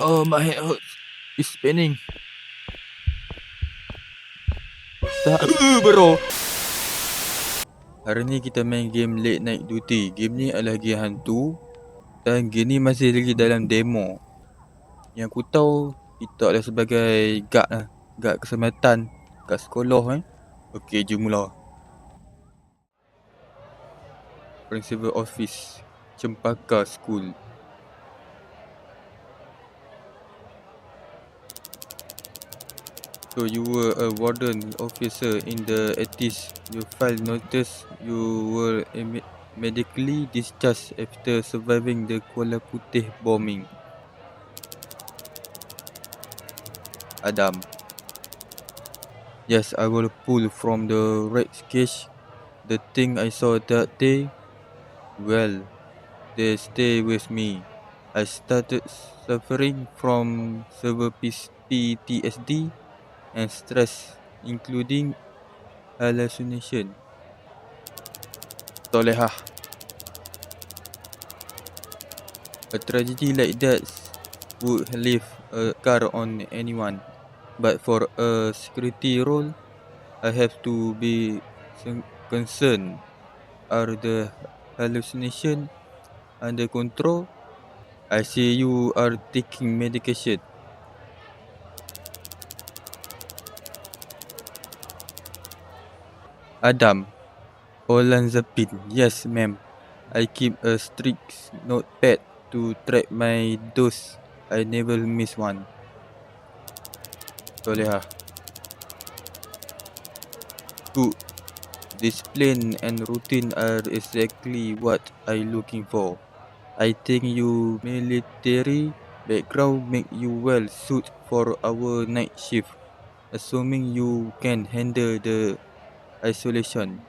Oh, my head hurts. It's spinning. Tak, bro. Hari ni kita main game Late Night Duty. Game ni adalah game hantu. Dan game ni masih lagi dalam demo. Yang aku tahu, kita adalah sebagai guard lah. Guard keselamatan kat sekolah Okey, jom mula. Principal Office, Cempaka School. So you were a warden officer in the 80s. You filed notice you were medically discharged after surviving the Kuala Putih bombing. Adam. Yes, I will pull from the right cage. The thing I saw that day, well, they stay with me. I started suffering from severe PTSD and stress, including hallucination. Solehah. A tragedy like that would leave a scar on anyone, but for a security role, I have to be concerned. Are the hallucination under control? I see you are taking medication. Adam. Olanzapine. Yes, ma'am. I keep a strict notepad to track my dose. I never miss one. Solehah. Good. Discipline and routine are exactly what I looking for. I think you military background make you well suit for our night shift, assuming you can handle the isolation.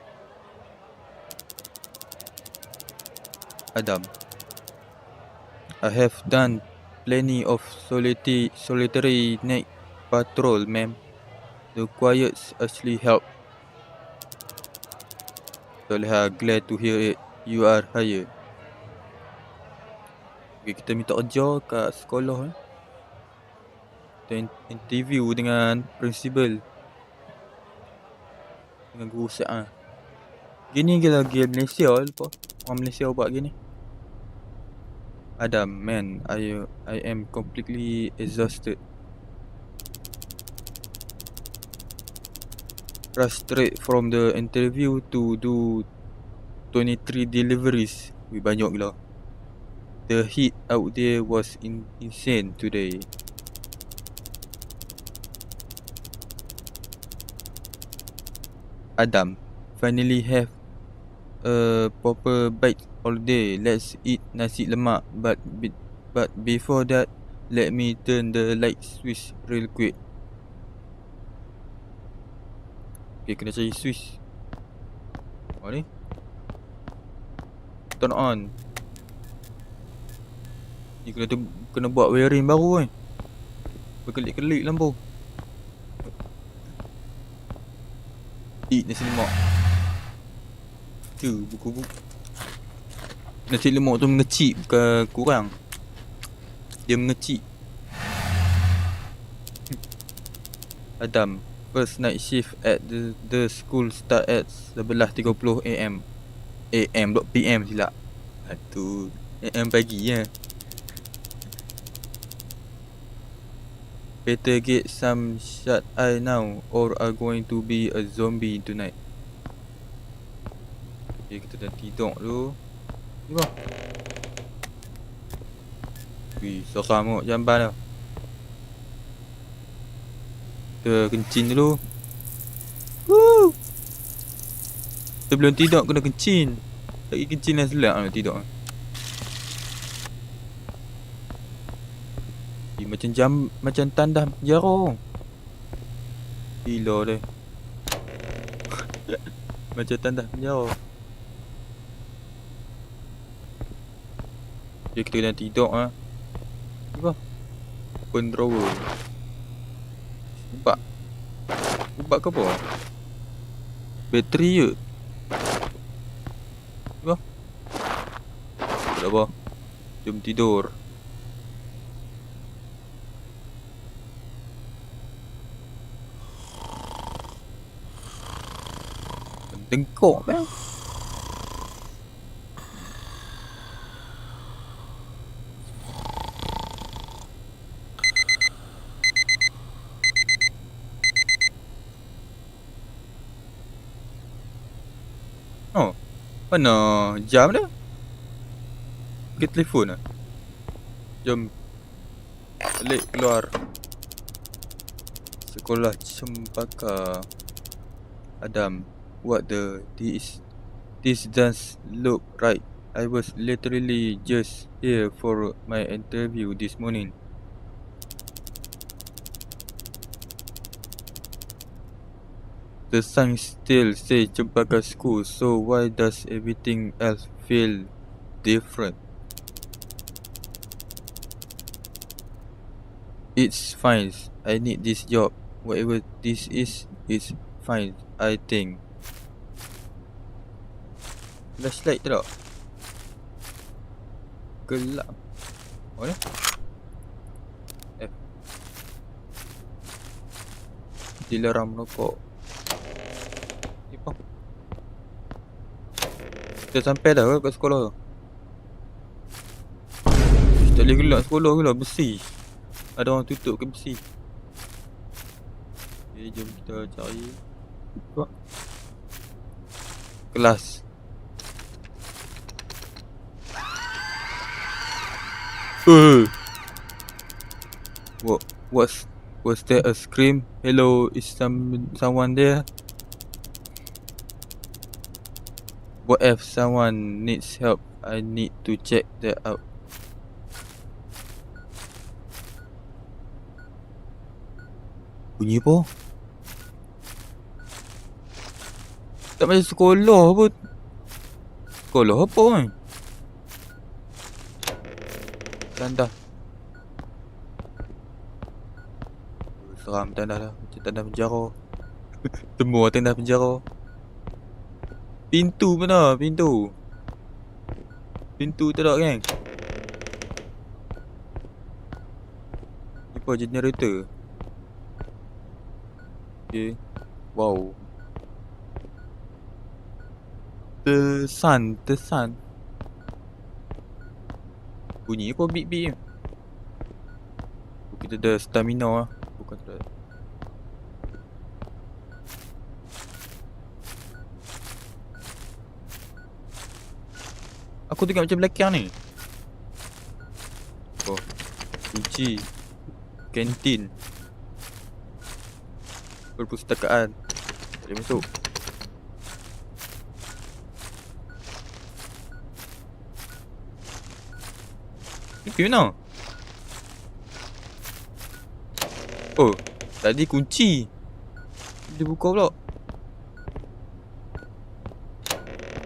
Adam. I have done plenty of solitary night patrol, ma'am. The quiets actually help. Solehah, glad to hear it. You are hired. Okay, kita minta kerja kat sekolah Kita interview dengan principal, dengan guru siap Gini ke lagi Malaysia lupa. Orang Malaysia buat gini. Adam, man, I am completely exhausted. Frustrated from the interview to do 23 deliveries. Banyak gila. The heat out there was insane today. Adam, finally have a proper bite holiday. Let's eat nasi lemak. But before that, let me turn the light switch real quick. Okay, kena cari switch. Ni turn on. Ni kena buat wiring baru berkelip-kelip lampu. Eat nasi lemak. Tu buku. Nasi lemak tu mengecik, bukan kurang. Dia mengecik. Adam, first night shift at the school start at 11:30 AM. AM dok PM silap. Tu AM pagi Better get some shut eye now or are going to be a zombie tonight. Okay, kita dah tidur dulu. Ni bang. Wih, seram kot jamban dah. Kita kencing dulu. Woo! Sebelum tidur kena kencing. Lagi kencing dah selap nak tidur. Macam tandas penjara. Gila dia. Macam tandas penjara. Okay, kita kena tidur Apa? Open drawer. Ubak ke apa? Bateri je. Apa? Tak apa. Jom tidur. Tengkok bang. Oh, mana jam dah? Ke telefon lah. Jom balik keluar sekolah Cempaka. Adam, what the this does look right. I was literally just here for my interview this morning. The sign still says Cempaka School, so why does everything else feel different? It's fine. I need this job. Whatever this is, it's fine, I think. Flashlight tak? Gelap. Oh ni? F. Dilarang merokok. Apa? Kita sampai dah ke kat sekolah? Tak boleh gelap sekolah ke lah, besi. Ada orang tutup ke besi. Okay, jom kita cari apa? Kelas. Was there a scream? Hello, is someone there? What if someone needs help? I need to check that out. Bunyi apa? Tak macam sekolah pun. Sekolah apa kan? Tanda. Seram tanda dah. Macam tanda penjara. Semua tanda penjara. Pintu mana? Pintu. Pintu tak ada kan? Apa generator? Okay. Wow. The sun. Bunyi apa beep-beep ni? Kita ada stamina lah. Bukan tak. Aku tengok macam belakang ni. Oh, kunci kantin, perpustakaan. Boleh masuk. Ni pergi mana? Oh, tadi kunci. Dia buka pula.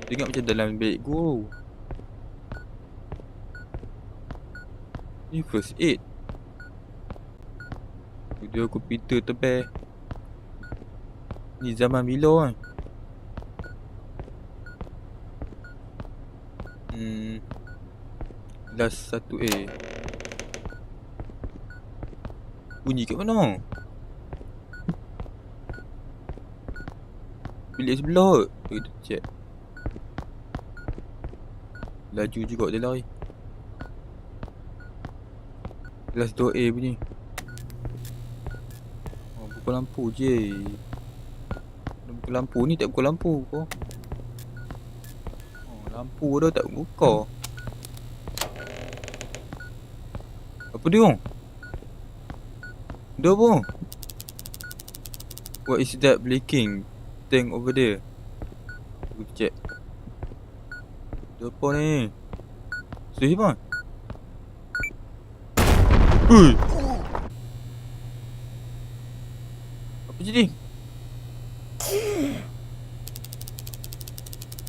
Tengok macam dalam bilik guru. Ni first aid. Dia komputer tebal. Ni zaman bila kan? Last 1A. Bunyi kat mana? Bilik sebelah kot. Kita check. Laju juga dia lari. Kelas 2A bunyi. Oh, buka lampu je. Buka lampu ni tak buka lampu kau. Oh, lampu dah tak buka. Apa dia? Dia apa? What is that blinking thing over there? Aku check. Dia apa ni? Siapa? Ui! Apa jadi?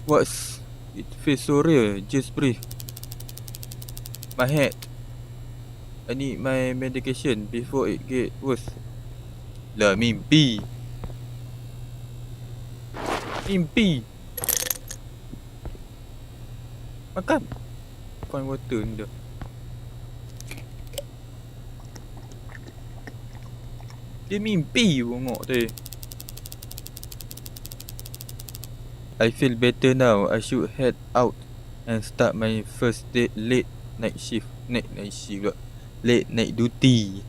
What's it feels so real? Just breathe. My head. I need my medication before it get worse. Lah, mimpi. Mimpi. Makan. Find water ni dah. Dia mimpi bongok tu. I feel better now. I should head out and start my first day late night shift. Night shift pula. Late night duty.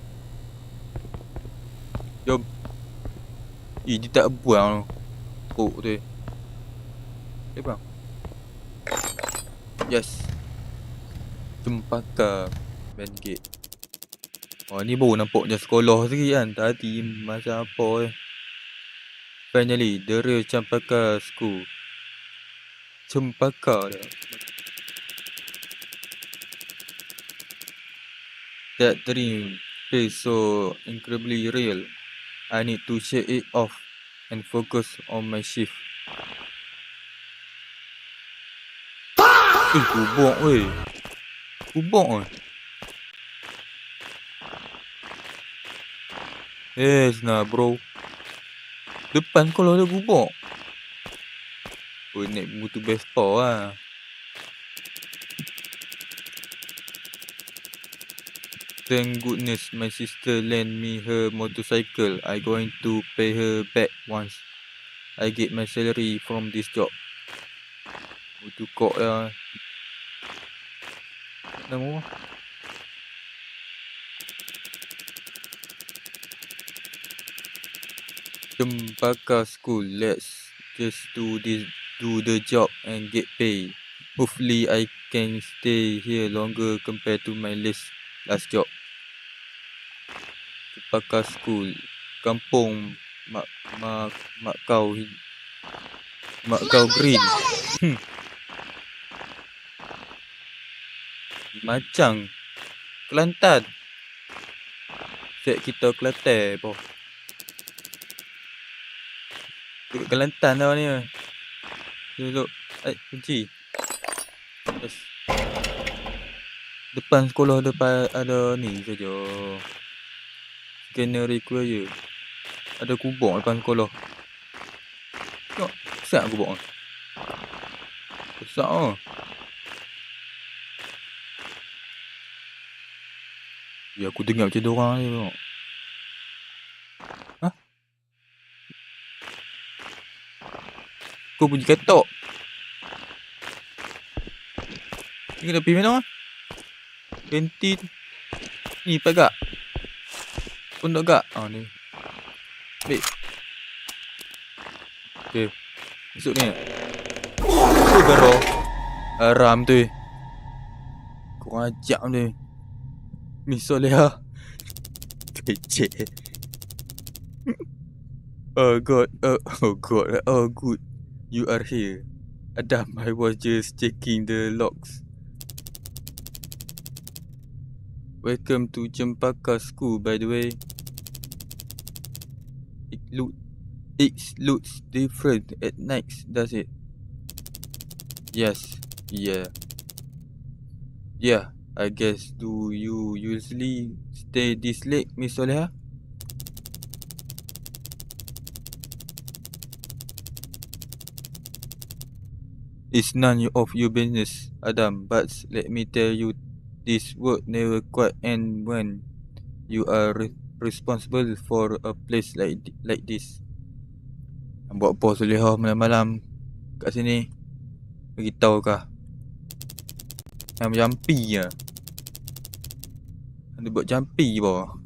Jom. Dia tak buang. Oh tu. Bang. Yes. Cempaka main gate. Oh ni baru nampak je sekolah sikit kan. Tadi macam apa Finally, the real Cempaka school. Cempaka dah. That dream feels so incredibly real. I need to shake it off and focus on my shift. Kubok weh. Kubok Yes nah bro. Depan kalau ada kubok. Oh naik motor Vespa lah. Thank goodness my sister lent me her motorcycle. I going to pay her back once I get my salary from this job. Tukok lah. Nama Cempaka school. Let's just do the job and get paid. Hopefully I can stay here longer compared to my last job. Cempaka school. Kampung Mak Kau Green. Macam Kelantan. Set kita Kelantan apa? Kelantan tau ni. Duduk. Kunci. Yes. Depan sekolah ada ni saja. Scanner require. Ada kubur depan sekolah. Tengok. Besar kubur. Besar lah. Ya aku dengar macam diorang ni tengok. Hah? Kau bunyi katok. Ni kena pergi mana? Kantin. Ni pagak. Pondok gak. Ni. Baik. Okay. Masuk ni. Tu garo. Haram tu. Kurang ajak ni. Miss Soleha. Kecek. Oh God. Oh God. Oh good. You are here. Adam, I was just checking the logs. Welcome to Cempaka school, by the way. It looks different at night, does it? Yes. Yeah. Yeah, I guess. Do you usually stay this late, Miss Soleha? It's none of your business, Adam, but let me tell you, this work never quite end when you are responsible for a place like this. Buat apa Soleha malam-malam kat sini? Beritahu kah? Jampi je. Dia buat jampi apa?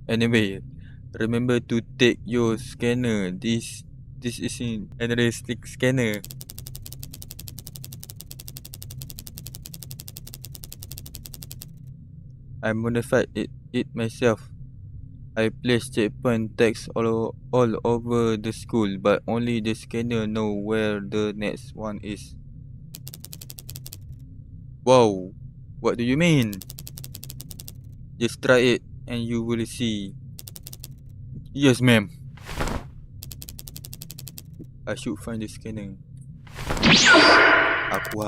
Anyway, remember to take your scanner. This is an analytic scanner. I modified it myself. I placed checkpoint tags all over the school, but only the scanner know where the next one is. Wow, what do you mean? Just try it and you will see. Yes, ma'am. I should find the scanner. Aku.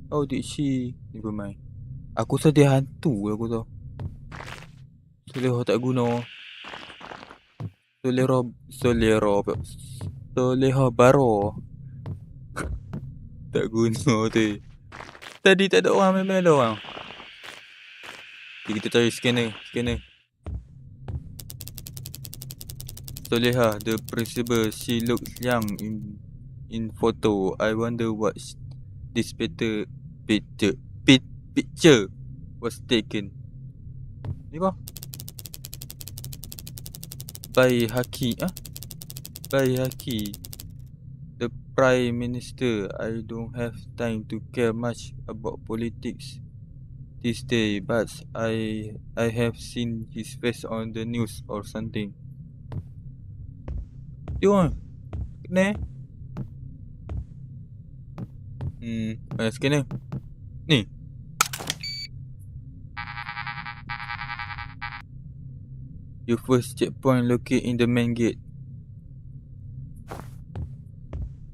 How did she? Never mind. Aku sedih hantu aku tahu. Soleha tak guna. Soleha baro. Tak guna tu. Tadi tak ada orang, memang ada orang. Kita cari scanner. Soleha, the principal, she looks young in photo. I wonder what this picture was taken. Ni apa? By Haki, the Prime Minister. I don't have time to care much about politics this day, but I have seen his face on the news or something. Tengok kena. Scanner. Ni. Your first checkpoint located in the main gate.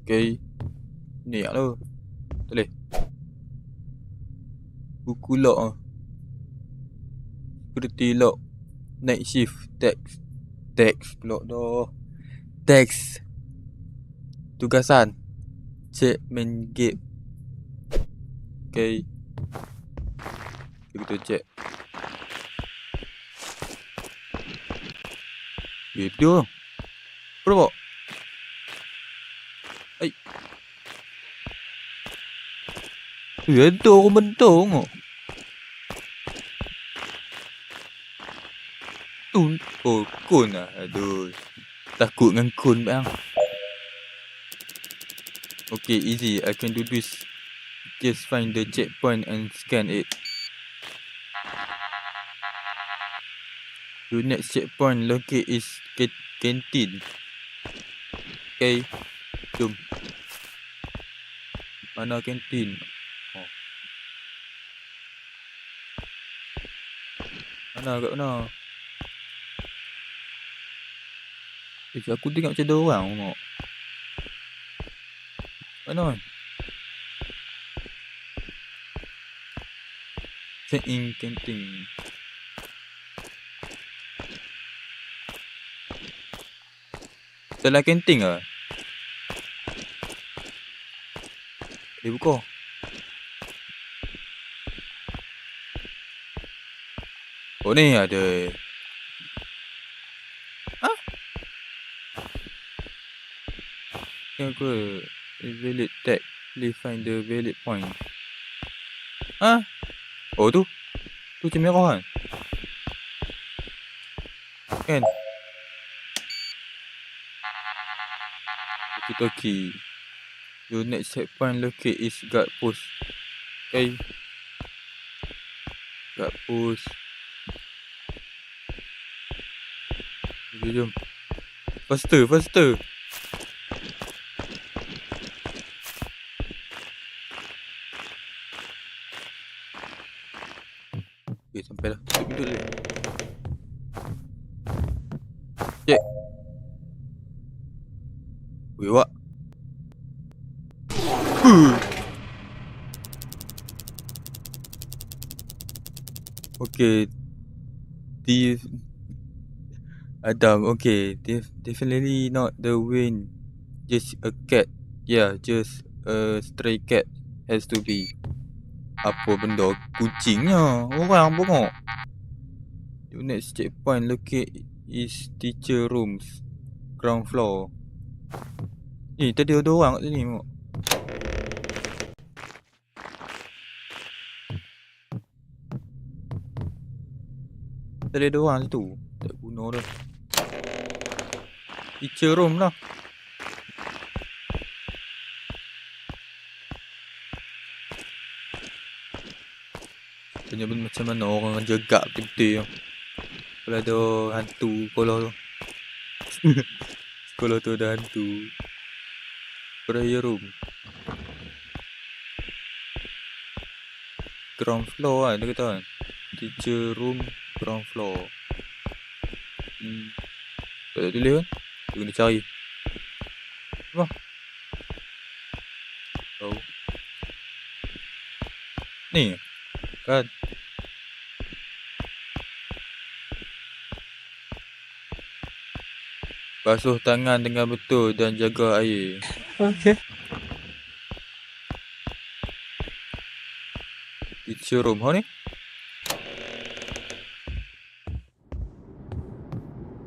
Okay. Ni yak tu. Tak boleh. Buku lock ah. Security lock. Night shift. Text pula dah. Text. Tugasan. Check main gate. Okay. Kita check. Dia. Berapa? Ai. Ada orang bentong. Oh, kun lah. Aduh. Takut dengan kun bang. Okay, easy. I can do this. Just find the checkpoint and scan it. Your next checkpoint locate is canteen. Okay. Jom. Mana kantin? Oh. Mana kat mana? Aku tengok macam ada orang tengok. Mana? Check in canteen. Dalam kantin ke? Dia buka. Oh ni ada. Ha? Yang ke valid tag. Please find the valid point. Ha? Oh tu. Tu macam merah kan? Kan? Okay. Your next checkpoint locate is guard post. Okay. Guard post. Okay, jom. Faster. Okay, sampai dah. Tutup pintu dulu. Check. Weh, wak. Okay. Adam, okay. Definitely not the wind. Just a cat. Yeah, just a stray cat. Has to be. Apa benda? Kucingnya. Orang bengok. Your next checkpoint locate is teacher rooms. Ground floor. Ni tadi ada orang kat sini tengok. Tadi ada orang situ. Tak guna dah. Teacher room lah. Tanya macam mana orang jaga betul-betul. Kalau ada hantu sekolah tu. Sekolah tu ada hantu. Prayer room. Ground floor kan dia kata kan. Teacher room ground floor. Tak tulis kan? Dia kena cari. Apa? Tahu. Ni kan. Basuh tangan dengan betul dan jaga air. Okay. Teacher room ni.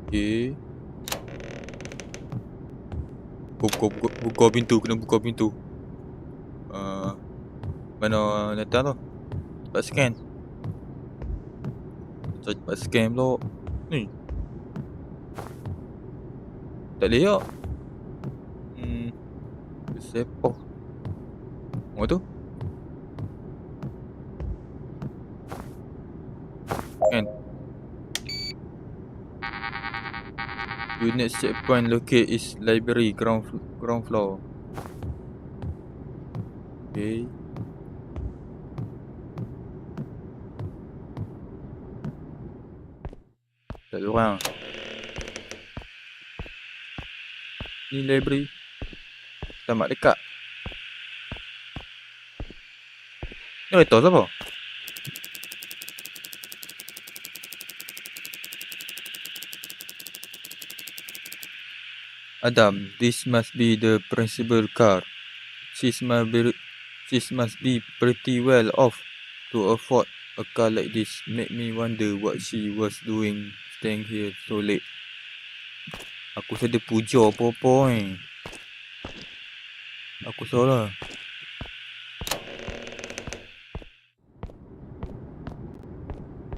Okay. Buka pintu. Kena buka pintu. Mana datang tu? Cepat scan. Cepat scan pula. Ni. Tak boleh tak? Sepoh. Oh tu. Kan. Your next checkpoint locate is library ground floor. Okay. Tak ada orang. Ni library. Tamat dekat. Ni kereta siapa? Adam, this must be the principal car. She must be pretty well off to afford a car like this. Make me wonder what she was doing staying here so late. Aku sedar puja apa-apa ni. Aku salah.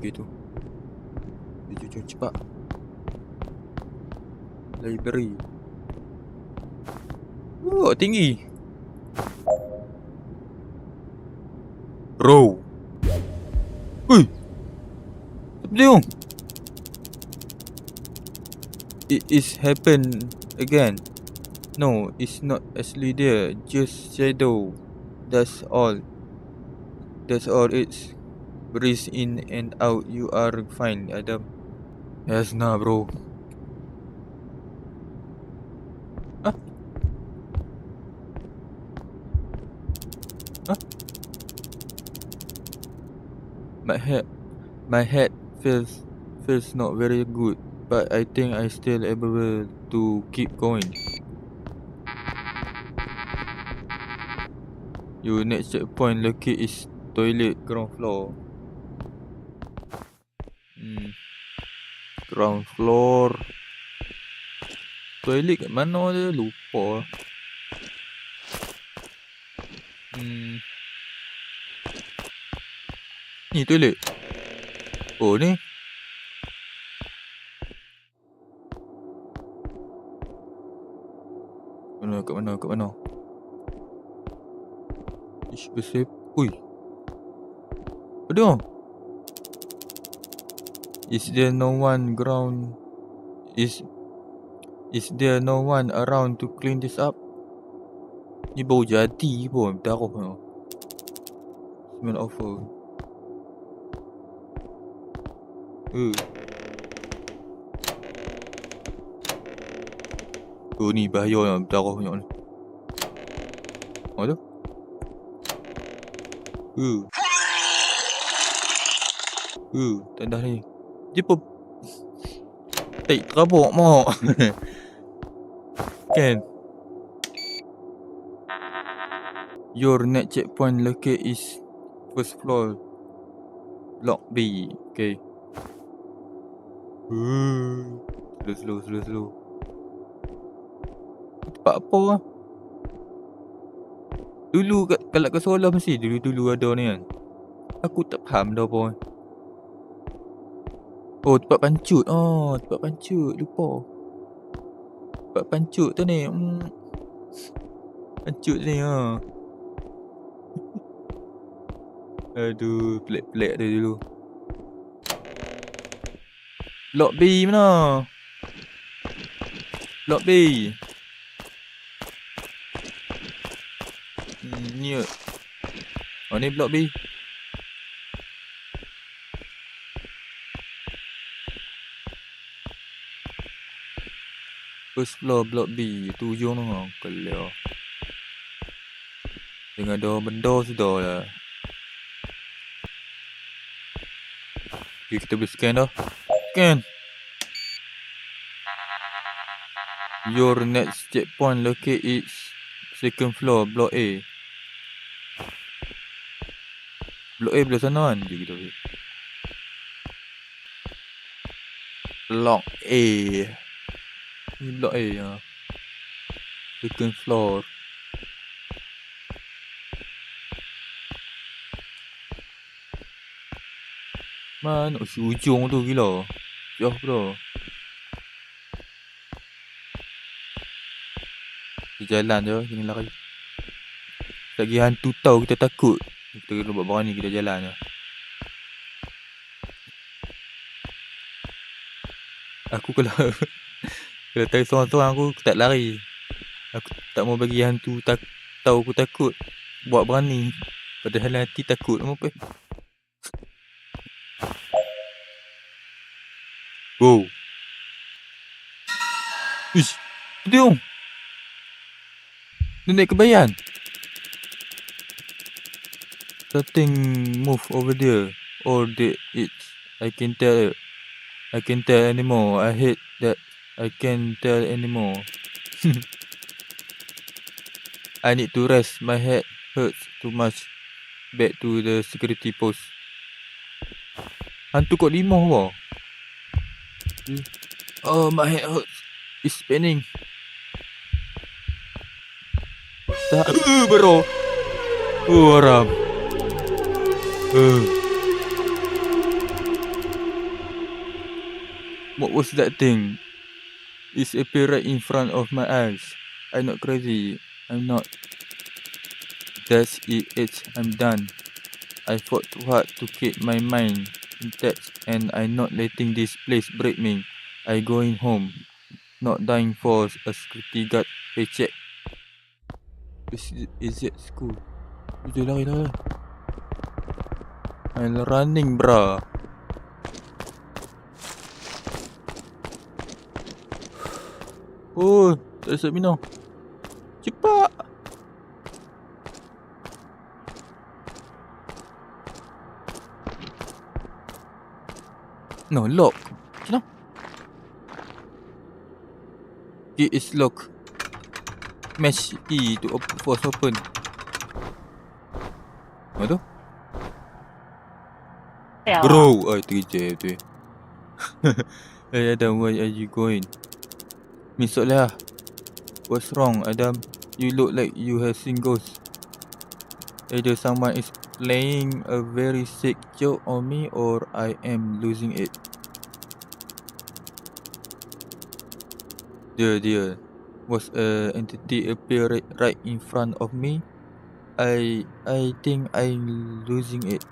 Gitu. Jom cepat. Library. Oh, tinggi. Bro. Ui. Apa dia? It is happen again. No, it's not actually there. Just shadow. That's all. It's breeze in and out. You are fine, Adam. Yes, nah, bro. Huh? My head feels not very good, but I think I still able to keep going. Your next checkpoint locate is toilet ground floor. Ground floor. Toilet kat mana dia? Lupa. Ni toilet. Oh ni. Kat mana? Ish, besar. Ui. Apa dia? Is there no one around to clean this up? Ni bau jadi pun. Darah pun. Smell awful. Oh ni bahaya lah. Darah banyak ni. Oh tu. Tandas ni. Dia pun terabuk mak. Kan. Your next checkpoint locate is first floor. Block B. Okay. Slow. Tempat apa lah? Dulu kalau kat sekolah mesti dulu ada ni kan. Aku tak faham dah apa. Oh, tempat pancut. Lupa. Tempat pancut tu ni. Pancut ni ha. Aduh, pelik-pelik dia dulu. Block B mana? Block B. Ni. Oh ni block B. First floor block B. Tu ujung tu. Kelia. Dengan ada benda sudah lah. Okay, kita boleh scan dah. Scan. Your next checkpoint locate is second floor block A. Block A belah sana kan? Jom kita pergi. Block A. Ni block A ha. Second floor. Mana ujung tu gila. Jauh bro. Kita jalan je, kena lari. Lagi hantu tahu kita takut. Kita kena buat berani, kita jalan je. Aku kalau kalau tahu seorang-seorang aku tak lari. Aku tak mau bagi hantu tahu aku takut. Buat berani. Padahal hati takut. Apa? Wow. Ish. Dia naik kebayan. Something move over there. Or it's I can tell anymore. I hate that I can't tell anymore. I need to rest. My head hurts too much. Back to the security post. Hantu kot 5 apa? Oh, my head hurts. It's spinning. Bro. Haram. What was that thing? It appeared right in front of my eyes. I'm not crazy. I'm not. That's it. I'm done. I fought too hard to keep my mind intact, and I'm not letting this place break me. I going home. Not dying for a security guard paycheck. Is it school? Lari. I'm running, bruh. Oh, tak siap minum. Cepat. No, lock. Kenapa? It is locked. Mash E to force open. Apa tu? Bro, terjep tu. Hey Adam, where are you going? Miss Soleh, what's wrong, Adam? You look like you have seen ghosts. Either someone is playing a very sick joke on me or I am losing it. Dear, was a entity appear right in front of me? I think I'm losing it.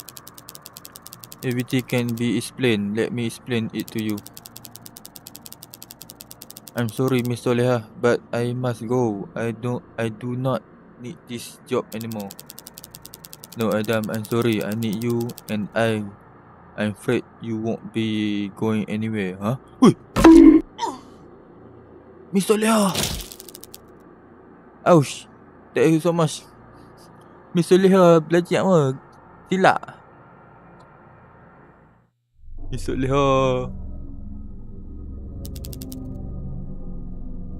Everything can be explained. Let me explain it to you. I'm sorry, Miss Soleha, but I must go. I do not need this job anymore. No, Adam, I'm sorry. I need you, and I'm afraid you won't be going anywhere, huh? Ui! Miss Soleha! Ouch! Thank you so much. Miss Soleha belajar apa? Silap. Miss Soleha.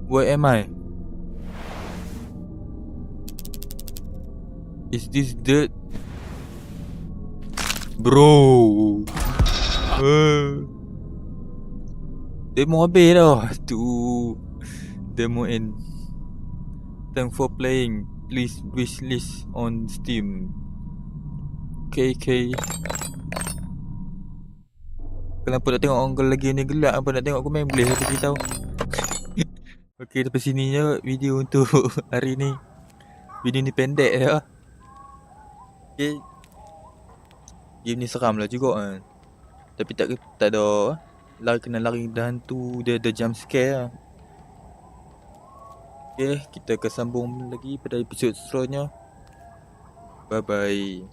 Where am I? Is this dirt? Bro. Demo habis dah. Tu. Demo end. Thanks for playing. Please wishlist on Steam. KK. Kenapa nak tengok orang lagi ni gelap? Apa nak tengok aku main boleh aku beritahu. Okey, sampai sini je video untuk hari ni. Video ni pendek je. Okay. Game ni seram lah juga kan. Tapi tak ada kena lari dan hantu. Dia ada jump scare lah. Okay, kita akan sambung lagi pada episod seterusnya. Bye bye.